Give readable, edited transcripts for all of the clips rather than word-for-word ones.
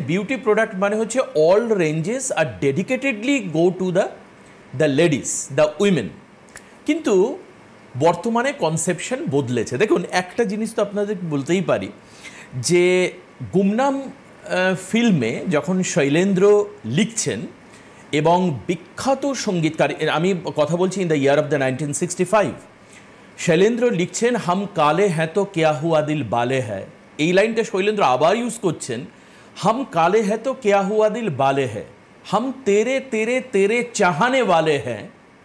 Beauty product মানে হচ্ছে all ranges are dedicatedly go to the ladies, the women. কিন্তু বর্তমানে কনসেপশন বদলেছে। দেখুন, একটা জিনিস তো আপনাদের বলতেই পারি যে গুমনাম ফিল্মে যখন শৈলেন্দ্র লিখছেন এবং বিখ্যাত সঙ্গীতকার, আমি কথা বলছি in the year of the 1965, Shailendra লিখছেন হাম কালে হ্যাঁ তো কেয়া হুয়া দিল বালে হ্যায়। এই লাইনটা শৈলেন্দ্র আবার ইউজ করছেন, हम काले हैं तो क्या हुआ दिल बाले है, हम तेरे तेरे तेरे चाहने वाले हैं।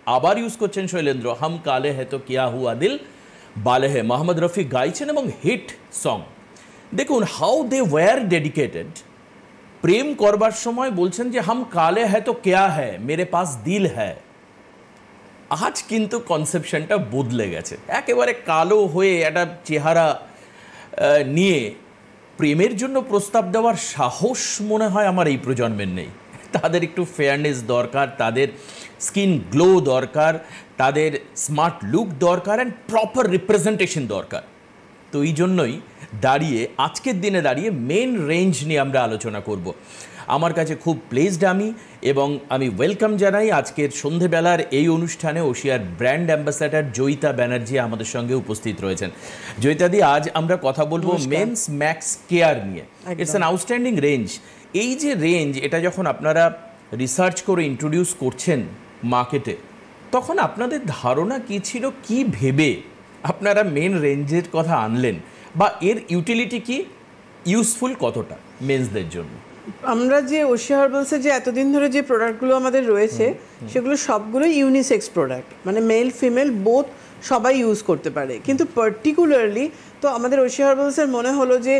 আবার ইউজ করছেন শৈলেন্দ্র, हम काले हैं तो क्या हुआ दिल बाले है। মোহাম্মদ রফি গাইছেন এবং হিট সং। দেখুন হাউ দে ওয়্যার ডেডিকেটেড। প্রেম করবার সময় বলছেন যে हम काले हैं तो क्या है, मेरे पास दिल है। আজ কিন্তু কনসেপশনটা বদলে গেছে, একেবারে কালো হয়ে একটা চেহারা নিয়ে প্রেমের জন্য প্রস্তাব দেওয়ার সাহস মনে হয় আমার এই প্রজন্মের নেই। তাদের একটু ফেয়ারনেস দরকার, তাদের স্কিন গ্লো দরকার, তাদের স্মার্ট লুক দরকার অ্যান্ড প্রপার রিপ্রেজেন্টেশন দরকার। তো এই জন্যই দাঁড়িয়ে আজকের দিনে দাঁড়িয়ে মেন রেঞ্জ নিয়ে আমরা আলোচনা করব। আমার কাছে খুব প্লেসড এবং আমি ওয়েলকাম জানাই আজকের সন্ধেবেলার এই অনুষ্ঠানে ওশিয়ার ব্র্যান্ড অ্যাম্বাসাডার জয়িতা ব্যানার্জি আমাদের সঙ্গে উপস্থিত রয়েছেন। জয়িতাদি, আজ আমরা কথা বলবো মেন্স ম্যাক্স কেয়ার নিয়ে। It's an outstanding range. এই যে রেঞ্জ, এটা যখন আপনারা রিসার্চ করে ইন্ট্রোডিউস করছেন মার্কেটে, তখন আপনাদের ধারণা কী ছিল, কি ভেবে আপনারা মেন রেঞ্জের কথা আনলেন, বা এর ইউটিলিটি কি, ইউজফুল কতটা মেন্সদের জন্য? আমরা যে ওশিয়া হার্বালসের যে এতদিন ধরে যে প্রোডাক্টগুলো আমাদের রয়েছে সেগুলো সবগুলো ইউনিসেক্স প্রোডাক্ট, মানে মেল ফিমেল বোথ সবাই ইউজ করতে পারে। কিন্তু পার্টিকুলারলি তো আমাদের ওশিয়া হার্বালসের মনে হলো যে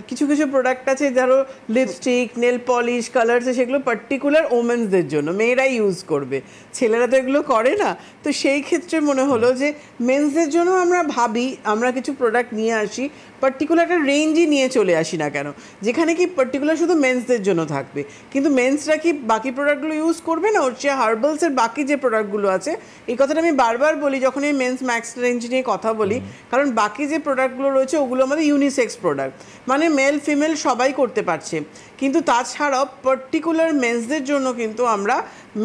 কিছু কিছু প্রোডাক্ট আছে, ধরো লিপস্টিক, নেল পলিশ, কালার্স, সেগুলো পার্টিকুলার ওমেন্সদের জন্য, মেয়েরাই ইউজ করবে, ছেলেরা তো এগুলো করে না। তো সেই ক্ষেত্রে মনে হলো যে মেন্সদের জন্য আমরা ভাবি আমরা কিছু প্রোডাক্ট নিয়ে আসি, পার্টিকুলার একটা রেঞ্জই নিয়ে চলে আসি না কেন, যেখানে কি পার্টিকুলার শুধু মেন্সদের জন্য থাকবে। কিন্তু মেন্সরা কি বাকি প্রোডাক্টগুলো ইউজ করবে না? ওশিয়া হার্বালসের বাকি যে প্রোডাক্টগুলো আছে, এই কথাটা আমি বারবার বলি যখন এই মেন্স ম্যাক্স রেঞ্জ নিয়ে কথা বলি, কারণ বাকি যে প্রোডাক্টগুলো রয়েছে ওগুলো আমাদের ইউনিসেক্স প্রোডাক্ট, মানে মেল ফিমেল সবাই করতে পারছে। কিন্তু তাছাড়াও পার্টিকুলার মেন্সদের জন্য কিন্তু আমরা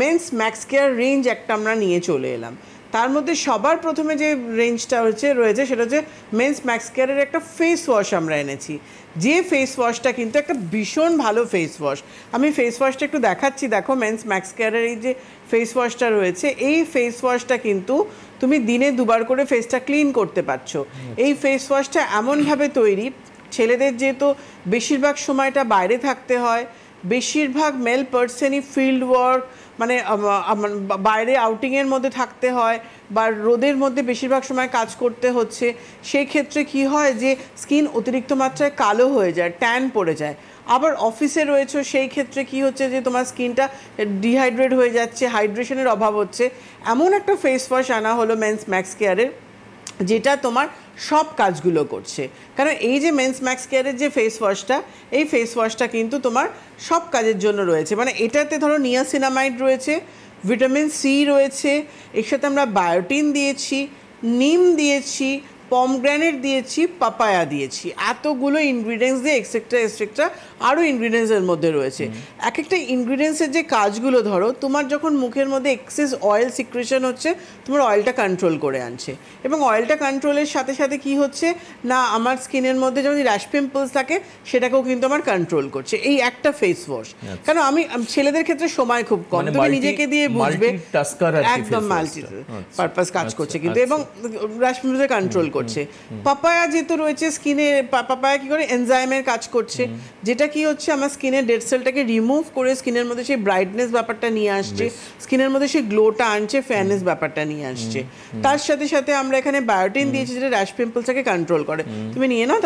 মেন্স ম্যাক্স কেয়ার রেঞ্জ একটা আমরা নিয়ে চলে এলাম। তার মধ্যে সবার প্রথমে যে রেঞ্জটা রয়েছে সেটা হচ্ছে মেন্স ম্যাক্স কেয়ারের একটা ফেস ওয়াশ আমরা এনেছি, যে ফেস ওয়াশটা কিন্তু একটা ভীষণ ভালো ফেস ওয়াশ। আমি ফেস ওয়াশটা একটু দেখাচ্ছি, দেখো মেন্স ম্যাক্স কেয়ারের এই যে ফেস ওয়াশটা রয়েছে, এই ফেস ওয়াশটা কিন্তু তুমি দিনে দুবার করে ফেসটা ক্লিন করতে পারছো। এই ফেস ওয়াশটা এমনভাবে তৈরি, ছেলেদের যেহেতু বেশিরভাগ সময়টা বাইরে থাকতে হয়, বেশিরভাগ মেল পার্সনই ফিল্ড ওয়ার্ক মানে বাইরে আউটিংয়ের মধ্যে থাকতে হয় বা রোদের মধ্যে বেশিরভাগ সময় কাজ করতে হচ্ছে, সেই ক্ষেত্রে কি হয় যে স্কিন অতিরিক্ত মাত্রায় কালো হয়ে যায়, ট্যান পড়ে যায়। আবার অফিসে রয়েছে, সেই ক্ষেত্রে কি হচ্ছে যে তোমার স্কিনটা ডিহাইড্রেট হয়ে যাচ্ছে, হাইড্রেশনের অভাব হচ্ছে। এমন একটা ফেস ওয়াশ আনা হলো মেন্স ম্যাক্স কেয়ারের, যেটা তোমার সব কাজগুলো করছে। কারণ এই যে মেন্স ম্যাক্স কেয়ারের যে ফেস ওয়াশটা, এই ফেস ওয়াশটা কিন্তু তোমার সব কাজের জন্য রয়েছে। মানে এটাতে ধরো নিয়াসিনামাইড রয়েছে, ভিটামিন সি রয়েছে, এর সাথে আমরা বায়োটিন দিয়েছি, নিম দিয়েছি, পমগ্রেনেট দিয়েছি, পাপায়া দিয়েছি, এতগুলো ইনগ্রিডিয়েন্টস দিয়ে এক্সেট্রা আরও ইনগ্রিডিয়েন্টসের মধ্যে রয়েছে। এক একটা ইনগ্রিডিয়েন্টসের যে কাজগুলো, ধরো তোমার যখন মুখের মধ্যে এক্সেস অয়েল সিক্রেশন হচ্ছে, তোমার অয়েলটা কন্ট্রোল করে আনছে, এবং অয়েলটা কন্ট্রোলের সাথে সাথে কি হচ্ছে না, আমার স্কিনের মধ্যে যখন র্যাশ পিম্পলস থাকে সেটাকেও কিন্তু আমার কন্ট্রোল করছে এই একটা ফেস ওয়াশ। কারণ আমি ছেলেদের ক্ষেত্রে সময় খুব কম, তুমি নিজেকে দিয়ে বুঝবে, একদম মাল্টি পারপাস কাজ করছে কিন্তু, এবং র্যাশ পিম্পলসে কন্ট্রোল করছে। পাপায়া যেহেতু রয়েছে স্কিনে, পাপায়া কি করে এনজাইমের কাজ করছে, যেটা কি হচ্ছে আমার স্কিনের ডেড সেলটাকে রিমুভ করে স্কিনের মধ্যে সেই ব্রাইটনেস ব্যাপারটা নিয়ে আসছে, স্কিনের মধ্যে সেই গ্লোটা আনছে, ফেয়ারনেস ব্যাপারটা নিয়ে আসছে। তার সাথে সাথে আমরা এখানে বায়োটিন দিয়েছি, যেটা র্যাশ পিম্পলসটাকে কন্ট্রোল করে। তুমি নিয়ে নাও।